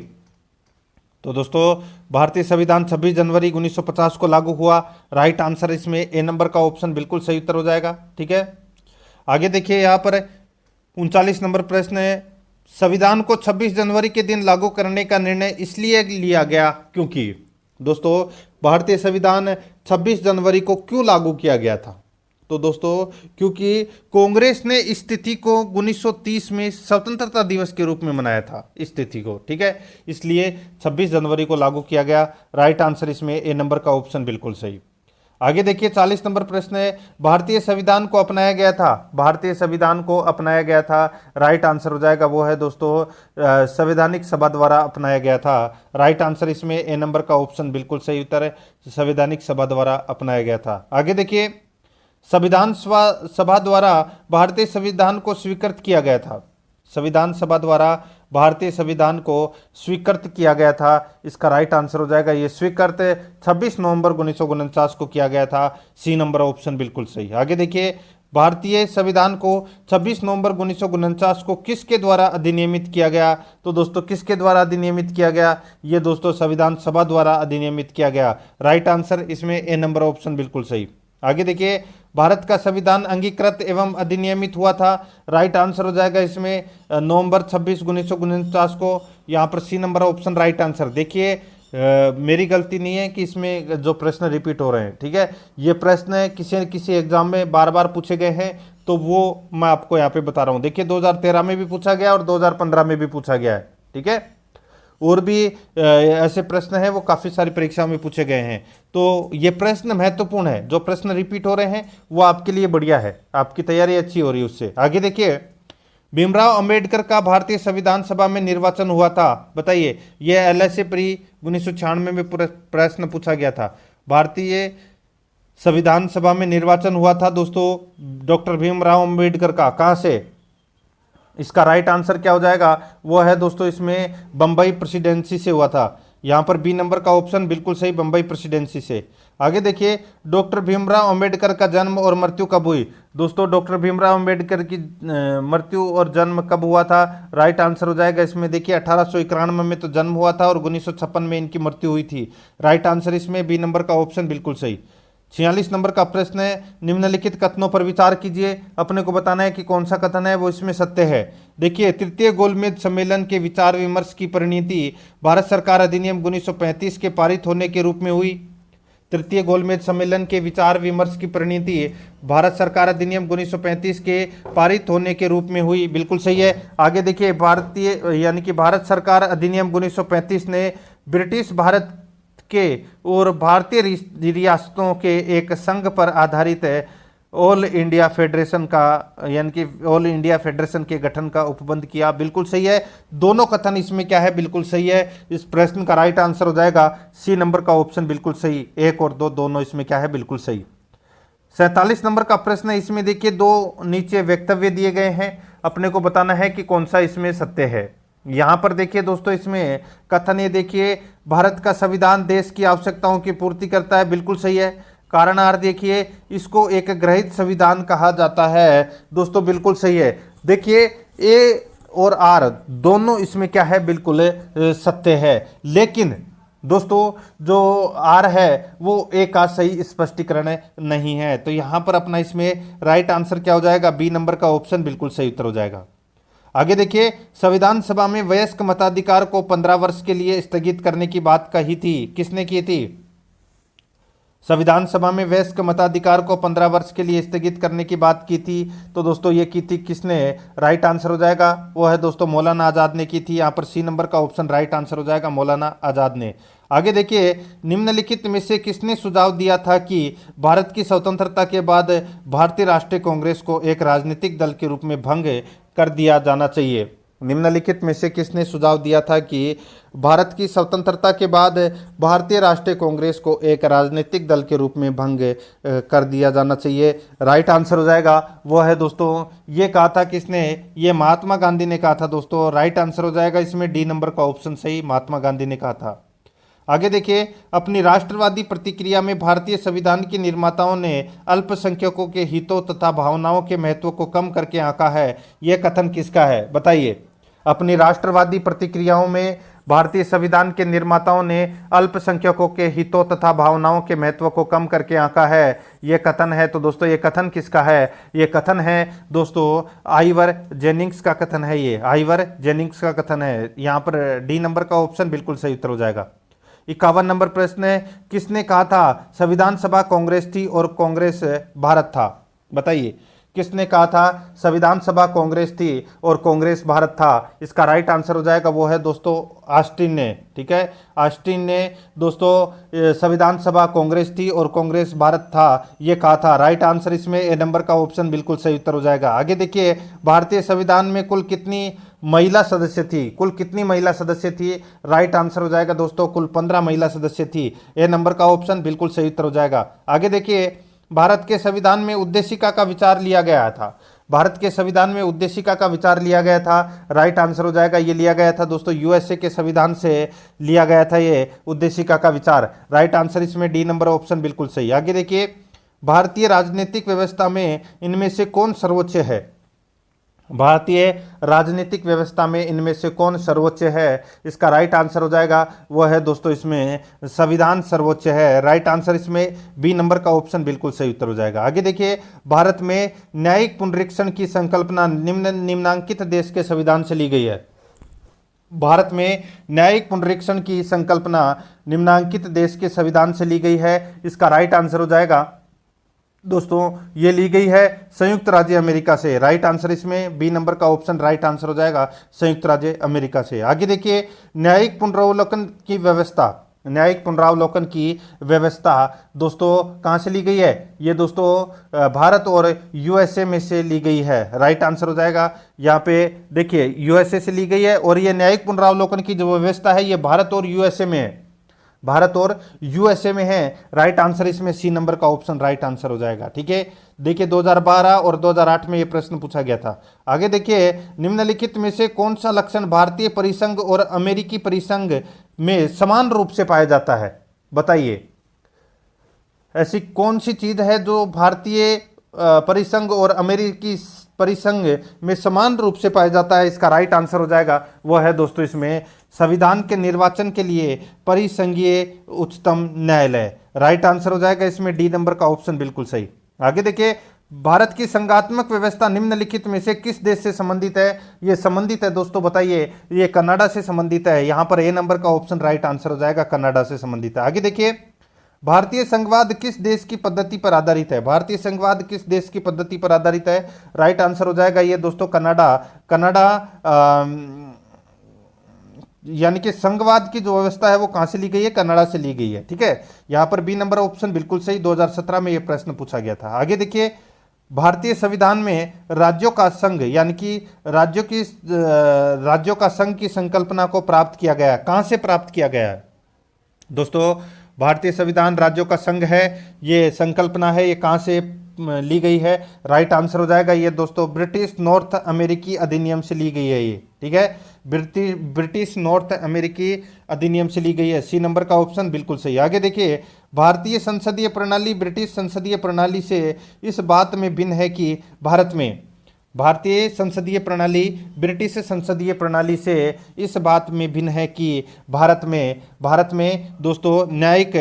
तो दोस्तों भारतीय संविधान 26 जनवरी 1950 को लागू हुआ। राइट आंसर इसमें ए नंबर का ऑप्शन बिल्कुल सही उत्तर हो जाएगा, ठीक है। आगे देखिए, यहाँ पर 39 नंबर प्रश्न है, संविधान को 26 जनवरी के दिन लागू करने का निर्णय इसलिए लिया गया क्योंकि दोस्तों भारतीय संविधान 26 जनवरी को क्यों लागू किया गया था? तो दोस्तों क्योंकि कांग्रेस ने इस तिथि को 1930 में स्वतंत्रता दिवस के रूप में मनाया था, इस तिथि को, ठीक है। इसलिए 26 जनवरी को लागू किया गया। राइट आंसर इसमें ए नंबर का ऑप्शन बिल्कुल सही। आगे देखिए 40 नंबर प्रश्न है, भारतीय संविधान को अपनाया गया था, भारतीय संविधान को अपनाया गया था, राइट आंसर हो जाएगा वो है दोस्तों संवैधानिक सभा द्वारा अपनाया गया था। राइट आंसर इसमें ए नंबर का ऑप्शन बिल्कुल सही उत्तर है, संवैधानिक सभा द्वारा अपनाया गया था। आगे देखिए संविधान सभा द्वारा भारतीय संविधान को स्वीकृत किया गया था, संविधान सभा द्वारा भारतीय संविधान को स्वीकृत किया गया था, इसका राइट आंसर हो जाएगा ये स्वीकृत 26 नवंबर 1949 को किया गया था, सी नंबर ऑप्शन बिल्कुल सही। आगे देखिए भारतीय संविधान को 26 नवंबर 1949 को किसके द्वारा अधिनियमित किया गया, तो दोस्तों किसके द्वारा अधिनियमित किया गया, ये दोस्तों संविधान सभा द्वारा अधिनियमित किया गया। राइट आंसर इसमें ए नंबर ऑप्शन बिल्कुल सही। आगे देखिए भारत का संविधान अंगीकृत एवं अधिनियमित हुआ था, राइट आंसर हो जाएगा इसमें नवंबर 26 1949 को, यहाँ पर C number option right answer. देखिए मेरी गलती नहीं है कि इसमें जो प्रश्न रिपीट हो रहे हैं, ठीक है, ये प्रश्न किसी न किसी एग्जाम में बार बार पूछे गए हैं, तो वो मैं आपको यहाँ पे बता रहा हूँ। देखिए 2013 में भी पूछा गया और 2015 में भी पूछा गया है, ठीक है, और भी ऐसे प्रश्न हैं वो काफ़ी सारी परीक्षाओं में पूछे गए हैं, तो ये प्रश्न महत्वपूर्ण है, जो प्रश्न रिपीट हो रहे हैं वो आपके लिए बढ़िया है, आपकी तैयारी अच्छी हो रही है उससे। आगे देखिए भीमराव अंबेडकर का भारतीय संविधान सभा में निर्वाचन हुआ था, बताइए, यह LSA प्री 1996 में प्रश्न पूछा गया था। भारतीय संविधान सभा में निर्वाचन हुआ था दोस्तों डॉक्टर भीमराव अंबेडकर का, कहाँ से, इसका राइट आंसर क्या हो जाएगा, वो है दोस्तों इसमें बम्बई प्रेसिडेंसी से हुआ था, यहाँ पर बी नंबर का ऑप्शन बिल्कुल सही, बम्बई प्रेसिडेंसी से। आगे देखिए डॉक्टर भीमराव अंबेडकर का जन्म और मृत्यु कब हुई, दोस्तों डॉक्टर भीमराव अंबेडकर की मृत्यु और जन्म कब हुआ था, राइट आंसर हो जाएगा इसमें, देखिए 1891 में तो जन्म हुआ था और 1956 में इनकी मृत्यु हुई थी। राइट आंसर इसमें बी नंबर का ऑप्शन बिल्कुल सही। 46 नंबर का प्रश्न है, निम्नलिखित कथनों पर विचार कीजिए, अपने को बताना है कि कौन सा कथन है वो इसमें सत्य है। देखिए तृतीय गोलमेज सम्मेलन के विचार विमर्श की परिणति भारत सरकार अधिनियम 1935 के पारित होने के रूप में हुई, तृतीय गोलमेज सम्मेलन के विचार विमर्श की परिणति भारत सरकार अधिनियम 1935 के पारित होने के रूप में हुई, बिल्कुल सही है। आगे देखिए भारतीय यानी कि भारत सरकार अधिनियम 1935 ने ब्रिटिश भारत के और भारतीय रियासतों के एक संघ पर आधारित ऑल इंडिया फेडरेशन का यानी कि ऑल इंडिया फेडरेशन के गठन का उपबंध किया, बिल्कुल सही है। दोनों कथन इसमें क्या है, बिल्कुल सही है। इस प्रश्न का राइट आंसर हो जाएगा सी नंबर का ऑप्शन बिल्कुल सही, 1 और 2 दोनों इसमें क्या है, बिल्कुल सही। 47 नंबर का प्रश्न है, इसमें देखिए 2 नीचे वक्तव्य दिए गए हैं, अपने को बताना है कि कौन सा इसमें सत्य है। यहाँ पर देखिए दोस्तों इसमें कथन ये देखिए, भारत का संविधान देश की आवश्यकताओं की पूर्ति करता है, बिल्कुल सही है। कारण आर देखिए, इसको एक ग्रहित संविधान कहा जाता है, दोस्तों बिल्कुल सही है। देखिए ए और आर दोनों इसमें क्या है, बिल्कुल सत्य है, लेकिन दोस्तों जो आर है वो ए का सही स्पष्टीकरण नहीं है, तो यहाँ पर अपना इसमें राइट आंसर क्या हो जाएगा, बी नंबर का ऑप्शन बिल्कुल सही उत्तर हो जाएगा। आगे देखिए संविधान सभा में वयस्क मताधिकार को 15 वर्ष के लिए स्थगित करने की बात कही थी, किसने की थी, संविधान सभा में वयस्क मताधिकार को 15 वर्ष के लिए स्थगित करने की बात की थी, तो दोस्तों ये की थी किसने, राइट आंसर हो जाएगा वो है दोस्तों मौलाना आज़ाद ने की थी, यहाँ पर सी नंबर का ऑप्शन राइट आंसर हो जाएगा मौलाना आज़ाद ने। आगे देखिए निम्नलिखित में से किसने सुझाव दिया था कि भारत की स्वतंत्रता के बाद भारतीय राष्ट्रीय कांग्रेस को एक राजनीतिक दल के रूप में भंग कर दिया जाना चाहिए, निम्नलिखित में से किसने सुझाव दिया था कि भारत की स्वतंत्रता के बाद भारतीय राष्ट्रीय कांग्रेस को एक राजनीतिक दल के रूप में भंग कर दिया जाना चाहिए, राइट आंसर हो जाएगा वो है दोस्तों, ये कहा था किसने, ये महात्मा गांधी ने कहा था दोस्तों, राइट आंसर हो जाएगा इसमें डी नंबर का ऑप्शन सही, महात्मा गांधी ने कहा था। आगे देखिए अपनी राष्ट्रवादी प्रतिक्रिया में भारतीय संविधान के निर्माताओं ने अल्पसंख्यकों के हितों तथा भावनाओं के महत्व को कम करके आंका है, यह कथन किसका है, बताइए। अपनी राष्ट्रवादी प्रतिक्रियाओं में भारतीय संविधान के निर्माताओं ने अल्पसंख्यकों के हितों तथा भावनाओं के महत्व को कम करके आंका है, यह कथन है, तो दोस्तों ये कथन किसका है, ये कथन है दोस्तों आइवर जेनिंग्स का कथन है, ये आइवर जेनिंग्स का कथन है, यहाँ पर डी नंबर का ऑप्शन बिल्कुल सही उत्तर हो जाएगा। 51 नंबर प्रश्न है, किसने कहा था संविधान सभा कांग्रेस थी और कांग्रेस भारत था, बताइए। किसने कहा था? संविधान सभा कांग्रेस थी और कांग्रेस भारत था। इसका राइट आंसर हो जाएगा वो है दोस्तों ऑस्टिन ने। ठीक है, ऑस्टिन ने दोस्तों संविधान सभा कांग्रेस थी और कांग्रेस भारत था ये कहा था। राइट आंसर इसमें ए नंबर का ऑप्शन बिल्कुल सही उत्तर हो जाएगा। आगे देखिए, भारतीय संविधान में कुल कितनी महिला सदस्य थी? कुल कितनी महिला सदस्य थी? राइट आंसर हो जाएगा दोस्तों कुल 15 महिला सदस्य थी। ए नंबर का ऑप्शन बिल्कुल सही उत्तर हो जाएगा। आगे देखिए, भारत के संविधान में उद्देशिका का विचार लिया गया था। भारत के संविधान में उद्देशिका का विचार लिया गया था। राइट आंसर हो जाएगा ये लिया गया था दोस्तों यूएसए के संविधान से लिया गया था ये उद्देशिका का विचार। राइट आंसर इसमें डी नंबर ऑप्शन बिल्कुल सही। आगे देखिए, भारतीय राजनीतिक व्यवस्था में इनमें से कौन सर्वोच्च है? भारतीय राजनीतिक व्यवस्था में इनमें से कौन सर्वोच्च है? इसका राइट आंसर हो जाएगा वो है दोस्तों इसमें संविधान सर्वोच्च है। राइट आंसर इसमें बी नंबर का ऑप्शन बिल्कुल सही उत्तर हो जाएगा। आगे देखिए, भारत में न्यायिक पुनरीक्षण की संकल्पना निम्नांकित देश के संविधान से ली गई है। भारत में न्यायिक पुनरीक्षण की संकल्पना निम्नांकित देश के संविधान से ली गई है। इसका राइट आंसर हो जाएगा दोस्तों ये ली गई है संयुक्त राज्य अमेरिका से। राइट आंसर इसमें बी नंबर का ऑप्शन राइट आंसर हो जाएगा संयुक्त राज्य अमेरिका से। आगे देखिए, न्यायिक पुनरावलोकन की व्यवस्था, न्यायिक पुनरावलोकन की व्यवस्था दोस्तों कहाँ से ली गई है? ये दोस्तों भारत और यूएसए में से ली गई है। राइट आंसर हो जाएगा यहाँ पे देखिए यूएसए से ली गई है और ये न्यायिक पुनरावलोकन की जो व्यवस्था है ये भारत और यूएसए में है। भारत और यूएसए में है। राइट आंसर इसमें सी नंबर का ऑप्शन राइट आंसर हो जाएगा। ठीक है, देखिए 2012 और 2008 में यह प्रश्न पूछा गया था। आगे देखिए, निम्नलिखित में से कौन सा लक्षण भारतीय परिसंघ और अमेरिकी परिसंघ में समान रूप से पाया जाता है? बताइए, ऐसी कौन सी चीज है जो भारतीय परिसंघ और अमेरिकी परिसंघ में समान रूप से पाया जाता है? इसका राइट आंसर हो जाएगा वो है दोस्तों इसमें संविधान के निर्वाचन के लिए परिसंघीय उच्चतम न्यायालय। राइट आंसर हो जाएगा इसमें डी नंबर का ऑप्शन बिल्कुल सही। आगे देखिए, भारत की संघात्मक व्यवस्था निम्नलिखित में से किस देश से संबंधित है? ये संबंधित है दोस्तों बताइए, ये कनाडा से संबंधित है। यहां पर ए नंबर का ऑप्शन राइट आंसर हो जाएगा, कनाडा से संबंधित है। आगे देखिए, भारतीय संघवाद किस देश की पद्धति पर आधारित है? भारतीय संघवाद किस देश की पद्धति पर आधारित है? राइट आंसर हो जाएगा ये दोस्तों कनाडा। यानी कि संघवाद की जो व्यवस्था है वो कहां से ली गई है? कनाडा से ली गई है। ठीक है, यहां पर बी नंबर ऑप्शन बिल्कुल सही। 2017 में यह प्रश्न पूछा गया था। आगे देखिए, भारतीय संविधान में राज्यों का संघ यानी कि राज्यों का संघ की संकल्पना को प्राप्त किया गया। कहां से प्राप्त किया गया है दोस्तों? भारतीय संविधान राज्यों का संघ है, ये संकल्पना है, ये कहां से ली गई है? राइट आंसर हो जाएगा ये दोस्तों ब्रिटिश नॉर्थ अमेरिकी अधिनियम से ली गई है ये। ठीक है, ब्रिटिश नॉर्थ अमेरिकी अधिनियम से ली गई है। सी नंबर का ऑप्शन बिल्कुल सही। आगे देखिए, भारतीय संसदीय प्रणाली ब्रिटिश संसदीय प्रणाली से इस बात में भिन्न है कि भारतीय संसदीय प्रणाली ब्रिटिश संसदीय प्रणाली से इस बात में भिन्न है कि भारत में दोस्तों न्यायिक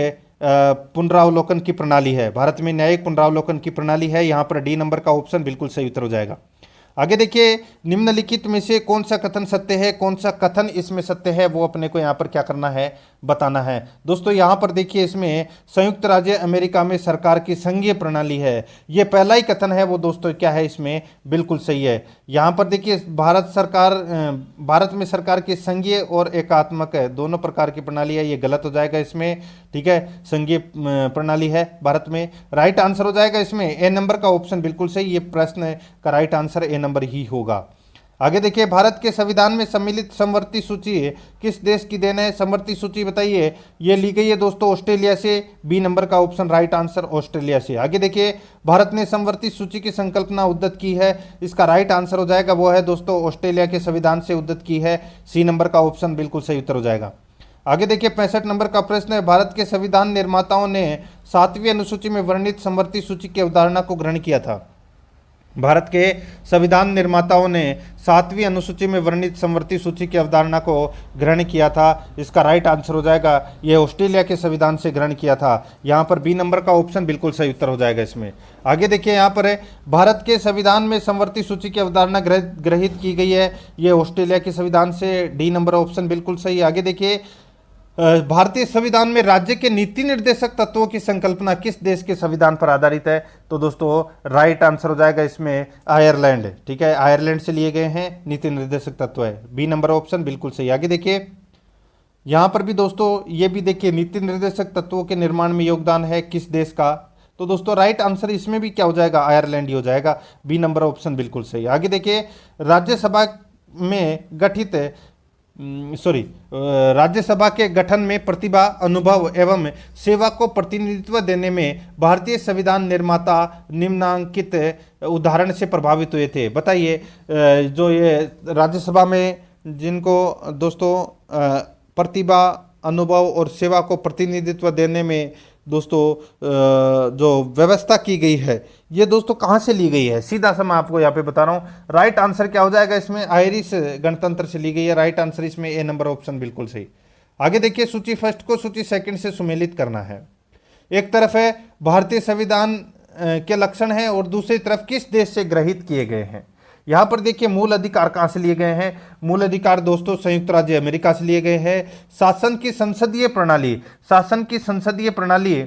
पुनरावलोकन की प्रणाली है। भारत में न्यायिक पुनरावलोकन की प्रणाली है। यहाँ पर डी नंबर का ऑप्शन बिल्कुल सही उत्तर हो जाएगा। आगे देखिए, निम्नलिखित में से कौन सा कथन सत्य है, कौन सा कथन इसमें सत्य है, वो अपने को यहाँ पर क्या करना है, बताना है। दोस्तों यहाँ पर देखिए, इसमें संयुक्त राज्य अमेरिका में सरकार की संघीय प्रणाली है, ये पहला ही कथन है वो दोस्तों क्या है इसमें बिल्कुल सही है। यहाँ पर देखिए, भारत में सरकार की संघीय और एकात्मक है, दोनों प्रकार की प्रणाली है, ये गलत हो जाएगा इसमें। ठीक है, संघीय प्रणाली है भारत में। राइट आंसर हो जाएगा इसमें ए नंबर का ऑप्शन बिल्कुल सही। ये प्रश्न का राइट आंसर ए नंबर ही होगा। आगे देखिए, भारत के संविधान में सम्मिलित समवर्ती सूची किस देश की देन है? समवर्ती सूची बताइए, ये ली गई है दोस्तों ऑस्ट्रेलिया से। बी नंबर का ऑप्शन राइट आंसर ऑस्ट्रेलिया से। आगे देखिए, भारत ने समवर्ती सूची की संकल्पना उद्धत की है, इसका राइट आंसर हो जाएगा वो है दोस्तों ऑस्ट्रेलिया के संविधान से उद्धत की है। सी नंबर का ऑप्शन बिल्कुल सही उत्तर हो जाएगा। आगे देखिए, 65 नंबर का प्रश्न है, भारत के संविधान निर्माताओं ने 7वीं अनुसूची में वर्णित समवर्ती सूची की अवधारणा को ग्रहण किया था। भारत के संविधान निर्माताओं ने 7वीं अनुसूची में वर्णित समवर्ती सूची की अवधारणा को ग्रहण किया था। इसका राइट आंसर हो जाएगा ये ऑस्ट्रेलिया के संविधान से ग्रहण किया था। यहाँ पर बी नंबर का ऑप्शन बिल्कुल सही उत्तर हो जाएगा इसमें। आगे देखिए, यहाँ पर है भारत के संविधान में समवर्ती सूची की अवधारणा ग्रहित की गई है, ये ऑस्ट्रेलिया के संविधान से। डी नंबर ऑप्शन बिल्कुल सही। आगे देखिए, भारतीय संविधान में राज्य के नीति निर्देशक तत्वों की संकल्पना किस देश के संविधान पर आधारित है? तो दोस्तों राइट आंसर हो जाएगा इसमें आयरलैंड। ठीक है, आयरलैंड से लिए गए हैं नीति निर्देशक तत्व है। बी नंबर ऑप्शन बिल्कुल सही। आगे देखिए, यहां पर भी दोस्तों ये भी देखिए नीति निर्देशक तत्वों के निर्माण में योगदान है किस देश का? तो दोस्तों राइट आंसर इसमें भी क्या हो जाएगा? आयरलैंड ही हो जाएगा। बी नंबर ऑप्शन बिल्कुल सही। आगे देखिए, राज्यसभा में गठित राज्यसभा के गठन में प्रतिभा, अनुभव एवं सेवा को प्रतिनिधित्व देने में भारतीय संविधान निर्माता निम्नांकित उदाहरण से प्रभावित हुए थे। बताइए, जो ये राज्यसभा में जिनको दोस्तों प्रतिभा, अनुभव और सेवा को प्रतिनिधित्व देने में दोस्तों जो व्यवस्था की गई है, ये दोस्तों कहाँ से ली गई है? सीधा सा मैं आपको यहाँ पे बता रहा हूँ। राइट आंसर क्या हो जाएगा इसमें? आयरिश गणतंत्र से ली गई है। राइट आंसर इसमें ए नंबर ऑप्शन बिल्कुल सही। आगे देखिए, सूची फर्स्ट को सूची सेकंड से सुमेलित करना है। एक तरफ है भारतीय संविधान के लक्षण है और दूसरी तरफ किस देश से ग्रहित किए गए हैं। यहाँ पर देखिए, मूल अधिकार कहाँ से लिए गए हैं? मूल अधिकार दोस्तों संयुक्त राज्य अमेरिका से लिए गए हैं। शासन की संसदीय प्रणाली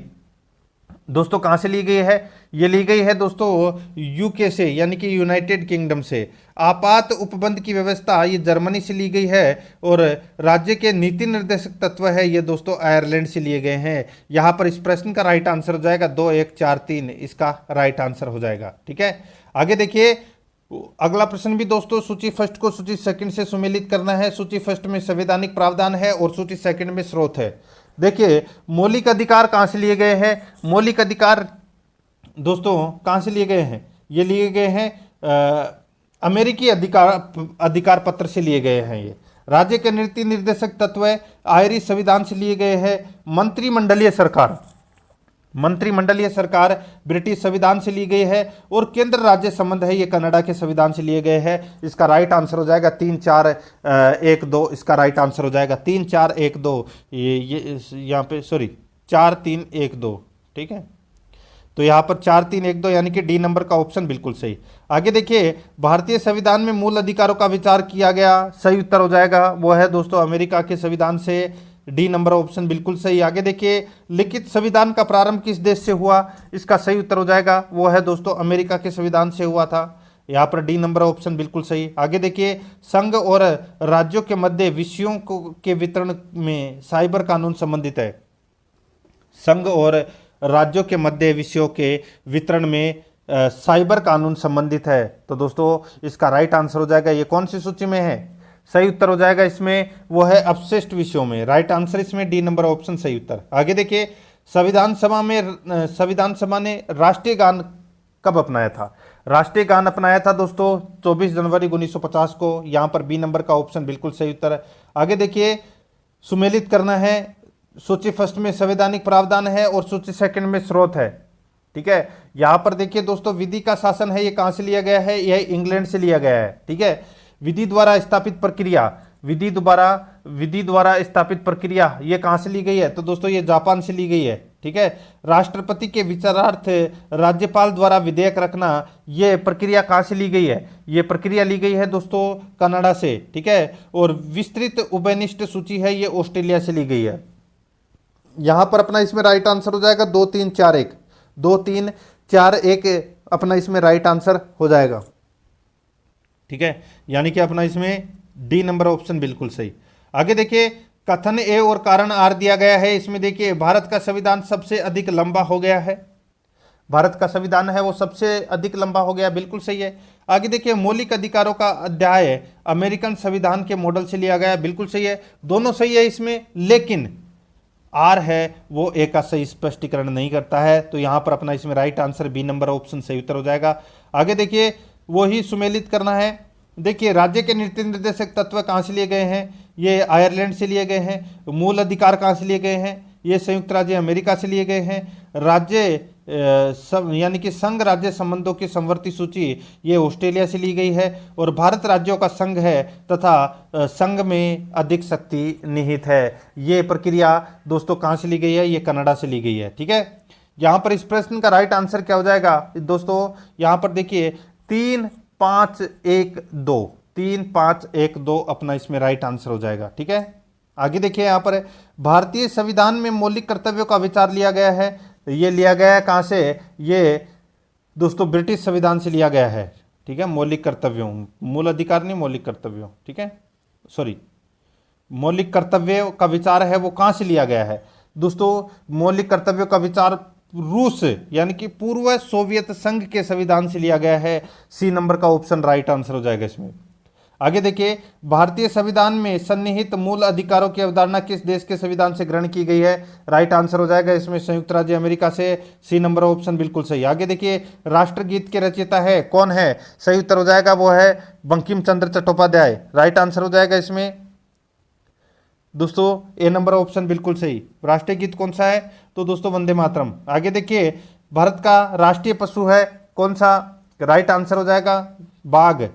दोस्तों कहाँ से ली गई है? ये ली गई है दोस्तों यूके से, यानी कि यूनाइटेड किंगडम से। आपात उपबंध की व्यवस्था ये जर्मनी से ली गई है और राज्य के नीति निर्देशक तत्व है ये दोस्तों आयरलैंड से लिए गए हैं। यहाँ पर इस प्रश्न का राइट आंसर हो जाएगा 2, 1, 4, 3 इसका राइट आंसर हो जाएगा। ठीक है, आगे देखिए, अगला प्रश्न भी दोस्तों सूची फर्स्ट को सूची सेकंड से सुमेलित करना है। सूची फर्स्ट में संवैधानिक प्रावधान है और सूची सेकंड में स्रोत है। देखिए, मौलिक अधिकार कहाँ से लिए गए हैं? मौलिक अधिकार दोस्तों कहाँ से लिए गए हैं? ये लिए गए हैं अमेरिकी अधिकार पत्र से लिए गए हैं। ये राज्य के नीति निर्देशक तत्व है, आयरिश संविधान से लिए गए हैं। मंत्रिमंडलीय सरकार ब्रिटिश संविधान से ली गई है और केंद्र राज्य संबंध है ये कनाडा के संविधान से लिए गए हैं। इसका राइट आंसर हो जाएगा 3, 4, 1, 2 इसका राइट आंसर हो जाएगा 3, 4, 1, 2 ये यहाँ पे 4, 3, 1, 2। ठीक है, तो यहाँ पर 4, 3, 1, 2 यानी कि डी नंबर का ऑप्शन बिल्कुल सही। आगे देखिए, भारतीय संविधान में मूल अधिकारों का विचार किया गया, सही उत्तर हो जाएगा वो है दोस्तों अमेरिका के संविधान से। डी नंबर ऑप्शन बिल्कुल सही। आगे देखिए, लिखित संविधान का प्रारंभ किस देश से हुआ? इसका सही उत्तर हो जाएगा वो है दोस्तों अमेरिका के संविधान से हुआ था। यहाँ पर डी नंबर ऑप्शन बिल्कुल सही। आगे देखिए, संघ और राज्यों के मध्य विषयों के वितरण में साइबर कानून संबंधित है। संघ और राज्यों के मध्य विषयों के वितरण में साइबर कानून संबंधित है। तो दोस्तों इसका राइट आंसर हो जाएगा, ये कौन सी सूची में है? सही उत्तर हो जाएगा इसमें वो है अपशिष्ट विषयों में। राइट आंसर इसमें डी नंबर ऑप्शन सही उत्तर। आगे देखिए, संविधान सभा ने राष्ट्रीय गान कब अपनाया था? राष्ट्रीय गान अपनाया था दोस्तों 24 जनवरी 1950 को। यहाँ पर बी नंबर का ऑप्शन बिल्कुल सही उत्तर है। आगे देखिए, सुमेलित करना है। सूची फर्स्ट में संवैधानिक प्रावधान है और सूची सेकंड में स्रोत है। ठीक है, यहाँ पर देखिए दोस्तों, विधि का शासन है ये कहाँ से लिया गया है? यह इंग्लैंड से लिया गया है। ठीक है, विधि द्वारा स्थापित प्रक्रिया ये कहाँ से ली गई है? तो दोस्तों ये जापान से ली गई है। ठीक है, राष्ट्रपति के विचारार्थ राज्यपाल द्वारा विधेयक रखना ये प्रक्रिया कहाँ से ली गई है? ये प्रक्रिया ली गई है दोस्तों कनाडा से। ठीक है, और विस्तृत उभयनिष्ठ सूची है ये ऑस्ट्रेलिया से ली गई है। यहाँ पर अपना इसमें राइट आंसर हो जाएगा 2, 3, 4, 1 2, 3, 4, 1 अपना इसमें राइट आंसर हो जाएगा। ठीक है, यानी कि अपना इसमें डी नंबर ऑप्शन बिल्कुल सही। आगे देखिए, कथन ए और कारण आर दिया गया है। इसमें देखिए, भारत का संविधान सबसे अधिक लंबा हो गया है। भारत का संविधान है वो सबसे अधिक लंबा हो गया, बिल्कुल सही है। आगे देखिए, मौलिक अधिकारों का अध्याय अमेरिकन संविधान के मॉडल से लिया गया, बिल्कुल सही है। दोनों सही है इसमें, लेकिन आर है वो ए का सही स्पष्टीकरण नहीं करता है। तो यहां पर अपना इसमें right answer B number option सही उत्तर हो जाएगा। आगे देखिए, वो ही सुमेलित करना है। देखिए, राज्य के नीति निर्देशक तत्व कहाँ से लिए गए हैं? ये आयरलैंड से लिए गए हैं। मूल अधिकार कहाँ से लिए गए हैं? ये संयुक्त राज्य अमेरिका से लिए गए हैं। राज्य यानी कि संघ राज्य संबंधों की समवर्ती सूची ये ऑस्ट्रेलिया से ली गई है। और भारत राज्यों का संघ है तथा संघ में अधिक शक्ति निहित है। ये प्रक्रिया दोस्तों कहाँ से ली गई है? ये कनाडा से ली गई है। ठीक है, यहाँ पर इस प्रश्न का राइट आंसर क्या हो जाएगा दोस्तों? यहाँ पर देखिए 3, 5, 1, 2 3, 5, 1, 2 अपना इसमें राइट आंसर हो जाएगा। ठीक है, आगे देखिए यहाँ पर भारतीय संविधान में मौलिक कर्तव्यों का विचार लिया गया है। ये लिया गया है कहाँ से? ये दोस्तों ब्रिटिश संविधान से लिया गया है। ठीक है, मौलिक कर्तव्यों, मूल अधिकार नहीं, मौलिक कर्तव्यों। ठीक है, सॉरी, मौलिक कर्तव्यों का विचार है वो कहाँ से लिया गया है दोस्तों? मौलिक कर्तव्यों का विचार रूस यानी कि पूर्व सोवियत संघ के संविधान से लिया गया है। सी नंबर का ऑप्शन राइट आंसर हो जाएगा इसमें। आगे देखिए, भारतीय संविधान में सन्निहित मूल अधिकारों की अवधारणा किस देश के संविधान से ग्रहण की गई है? राइट आंसर हो जाएगा इसमें संयुक्त राज्य अमेरिका से। सी नंबर ऑप्शन बिल्कुल सही। आगे देखिए, राष्ट्रगीत के रचयिता है कौन है? सही उत्तर हो जाएगा वो है बंकिम चंद्र चट्टोपाध्याय। राइट आंसर हो जाएगा इसमें दोस्तों ए नंबर ऑप्शन बिल्कुल सही। राष्ट्रीय गीत कौन सा है? तो दोस्तों वंदे मातरम। आगे देखिए, भारत का राष्ट्रीय पशु है कौन सा? राइट आंसर हो जाएगा बाघ।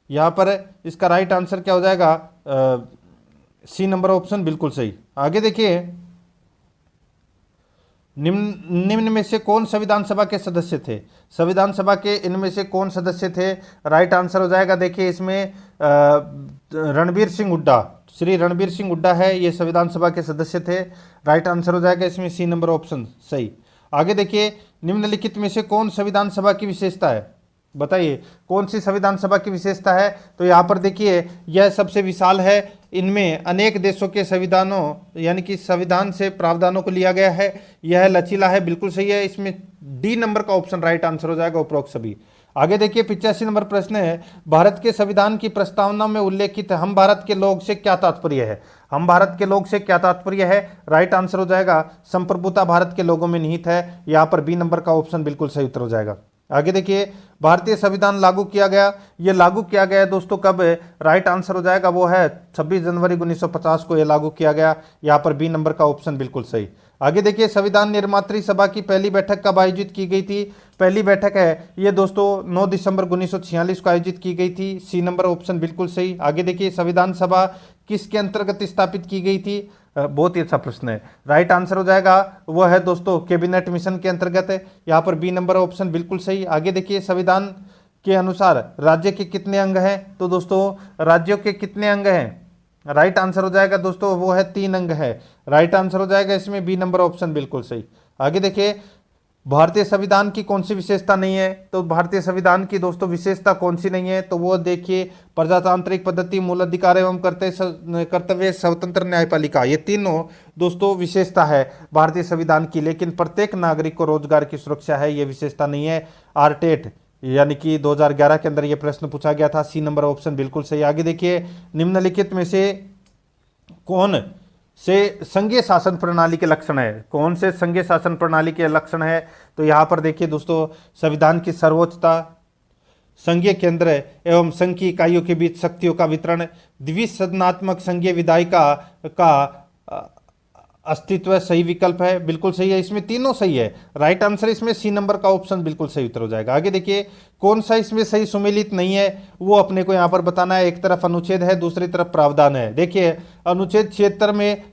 यहाँ पर इसका राइट आंसर क्या हो जाएगा? सी नंबर ऑप्शन बिल्कुल सही। आगे देखिए, निम्न में से कौन संविधान सभा के सदस्य थे? संविधान सभा के इनमें से कौन सदस्य थे? राइट आंसर हो जाएगा देखिए इसमें रणबीर सिंह हुड्डा। श्री रणबीर सिंह हुड्डा है, ये संविधान सभा के सदस्य थे। राइट आंसर हो जाएगा इसमें सी नंबर ऑप्शन सही। आगे देखिए, निम्नलिखित में से कौन संविधान सभा की विशेषता है? बताइए कौन सी संविधान सभा की विशेषता है? तो यहाँ पर देखिए, यह सबसे विशाल है। इनमें अनेक देशों के संविधानों यानी कि संविधान से प्रावधानों को लिया गया है। यह लचीला है, बिल्कुल सही है। इसमें डी नंबर का ऑप्शन राइट आंसर हो जाएगा उपरोक्त सभी। आगे देखिए, 85 नंबर प्रश्न है, भारत के संविधान की प्रस्तावना में उल्लेखित हम भारत के लोग से क्या तात्पर्य है? हम भारत के लोग से क्या तात्पर्य है? राइट आंसर हो जाएगा संप्रभुता भारत के लोगों में निहित है। यहाँ पर बी नंबर का ऑप्शन बिल्कुल सही उत्तर हो जाएगा। आगे देखिए, भारतीय संविधान लागू किया गया, ये लागू किया गया दोस्तों कब? राइट आंसर हो जाएगा वो है 26 जनवरी 1950 को ये लागू किया गया। यहाँ पर बी नंबर का ऑप्शन बिल्कुल सही। आगे देखिए, संविधान निर्मात्री सभा की पहली बैठक कब आयोजित की गई थी? पहली बैठक है ये दोस्तों 9 दिसंबर 1946 को आयोजित की गई थी। सी नंबर ऑप्शन बिल्कुल सही। आगे देखिए, संविधान सभा किसके अंतर्गत स्थापित की गई थी? बहुत ही अच्छा प्रश्न है। राइट आंसर हो जाएगा वो है दोस्तों कैबिनेट मिशन के अंतर्गत है। यहाँ पर बी नंबर ऑप्शन बिल्कुल सही। आगे देखिए, संविधान के अनुसार राज्य के कितने अंग हैं? तो दोस्तों राज्यों के कितने अंग हैं? राइट आंसर हो जाएगा दोस्तों वो है 3 अंग है। राइट आंसर हो जाएगा इसमें बी नंबर ऑप्शन बिल्कुल सही। आगे देखिए, भारतीय संविधान की कौन सी विशेषता नहीं है? तो भारतीय संविधान की दोस्तों विशेषता कौन सी नहीं है? तो वो देखिए, प्रजातांत्रिक पद्धति, मूल अधिकार एवं कर्तव्य, स्वतंत्र न्यायपालिका, ये तीनों दोस्तों विशेषता है भारतीय संविधान की। लेकिन प्रत्येक नागरिक को रोजगार की सुरक्षा है, ये विशेषता नहीं है। आरटेट यानी कि 2011 के अंदर ये प्रश्न पूछा गया था। सी नंबर ऑप्शन बिल्कुल सही। आगे देखिए, निम्नलिखित में से कौन से संघीय शासन प्रणाली के लक्षण है? कौन से संघीय शासन प्रणाली के लक्षण है? तो यहाँ पर देखिए दोस्तों, संविधान की सर्वोच्चता, संघीय केंद्र एवं संघ की इकाइयों के बीच शक्तियों का वितरण, द्विसदनात्मक संघीय विधायिका का अस्तित्व सही विकल्प है, बिल्कुल सही है। इसमें तीनों सही है। राइट आंसर इसमें सी नंबर का ऑप्शन बिल्कुल सही उत्तर हो जाएगा। आगे देखिए, कौन सा इसमें सही सुमेलित नहीं है वो अपने को यहाँ पर बताना है। एक तरफ अनुच्छेद है, दूसरी तरफ प्रावधान है। देखिए, अनुच्छेद 76 में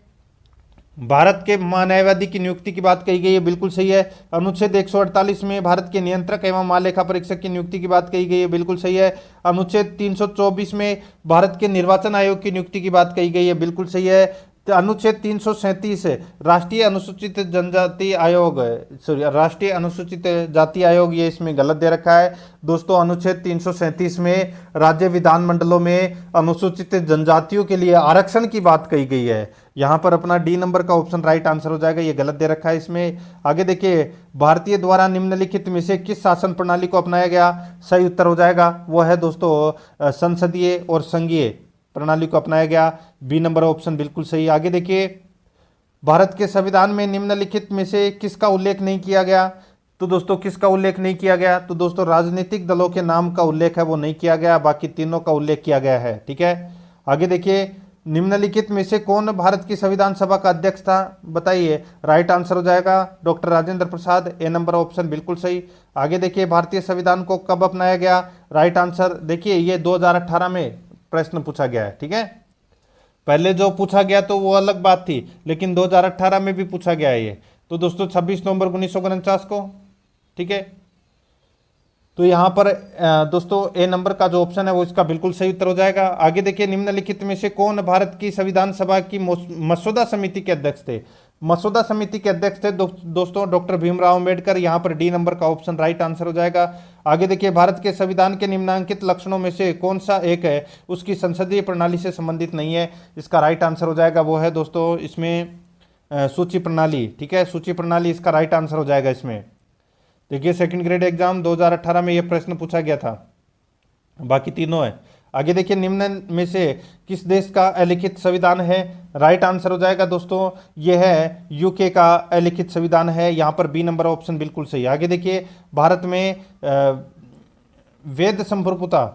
भारत के महान्यायवादी की नियुक्ति की बात कही गई है, बिल्कुल सही है। अनुच्छेद 148 में भारत के नियंत्रक एवं महालेखा परीक्षक की नियुक्ति की बात कही गई है, बिल्कुल सही है। अनुच्छेद 324 में भारत के निर्वाचन आयोग की नियुक्ति की बात कही गई है, बिल्कुल सही है। अनुच्छेद 337 राष्ट्रीय अनुसूचित जनजाति आयोग, सॉरी राष्ट्रीय अनुसूचित जाति आयोग, ये इसमें गलत दे रखा है दोस्तों। अनुच्छेद 337 में राज्य विधानमंडलों में अनुसूचित जनजातियों के लिए आरक्षण की बात कही गई है। यहाँ पर अपना डी नंबर का ऑप्शन राइट आंसर हो जाएगा, ये गलत दे रखा है इसमें। आगे देखिए, भारतीय द्वारा निम्नलिखित में से किस शासन प्रणाली को अपनाया गया? सही उत्तर हो जाएगा वो है दोस्तों संसदीय और संघीय प्रणाली को अपनाया गया। बी नंबर ऑप्शन बिल्कुल सही। आगे देखिए, भारत के संविधान में निम्नलिखित में से किसका उल्लेख नहीं किया गया? तो दोस्तों किसका उल्लेख नहीं किया गया? तो दोस्तों राजनीतिक दलों के नाम का उल्लेख है वो नहीं किया गया, बाकी तीनों का उल्लेख किया गया है। ठीक है, आगे देखिए, निम्नलिखित में से कौन भारत की संविधान सभा का अध्यक्ष था? बताइए। राइट आंसर हो जाएगा डॉक्टर राजेंद्र प्रसाद, ए नंबर ऑप्शन बिल्कुल सही। आगे देखिए, भारतीय संविधान को कब अपनाया गया? राइट आंसर देखिए, ये 2018 में प्रश्न पूछा गया है। ठीक है, पहले जो पूछा गया तो वो अलग बात थी, लेकिन 2018 में भी पूछा गया है ये। तो दोस्तों 26 नवंबर 1949 को। ठीक है, तो यहाँ पर दोस्तों ए नंबर का जो ऑप्शन है वो इसका बिल्कुल सही उत्तर हो जाएगा। आगे देखिए, निम्नलिखित में से कौन भारत की संविधान सभा की मसौदा समिति के अध्यक्ष थे? मसौदा समिति के अध्यक्ष थे दोस्तों डॉक्टर भीमराव अंबेडकर। यहाँ पर डी नंबर का ऑप्शन राइट आंसर हो जाएगा। आगे देखिए, भारत के संविधान के निम्नलिखित लक्षणों में से कौन सा एक है उसकी संसदीय प्रणाली से संबंधित नहीं है? इसका राइट आंसर हो जाएगा, वो है दोस्तों इसमें सूची प्रणाली। ठीक है, सूची प्रणाली इसका राइट आंसर हो जाएगा इसमें। देखिए, सेकंड ग्रेड एग्जाम 2018 में यह प्रश्न पूछा गया था, बाकी तीनों है। आगे देखिए, निम्न में से किस देश का अलिखित संविधान है? राइट आंसर हो जाएगा दोस्तों, यह है यूके का अलिखित संविधान है। यहाँ पर बी नंबर ऑप्शन बिल्कुल सही है। आगे देखिए, भारत में वेद संप्रभुता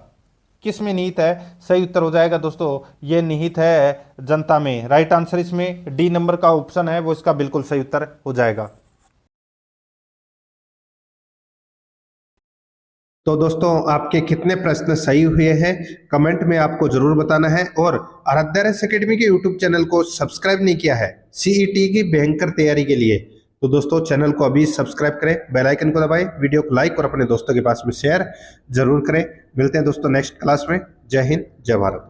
किस में निहित है? सही उत्तर हो जाएगा दोस्तों, यह निहित है जनता में। राइट आंसर इसमें डी नंबर का ऑप्शन है वो इसका बिल्कुल सही उत्तर हो जाएगा। तो दोस्तों, आपके कितने प्रश्न सही हुए हैं कमेंट में आपको जरूर बताना है। और आराध्या रेस एकेडमी के यूट्यूब चैनल को सब्सक्राइब नहीं किया है सीईटी की भयंकर तैयारी के लिए, तो दोस्तों चैनल को अभी सब्सक्राइब करें, बेल आइकन को दबाएं, वीडियो को लाइक और अपने दोस्तों के पास में शेयर जरूर करें। मिलते हैं दोस्तों नेक्स्ट क्लास में। जय हिंद, जय भारत।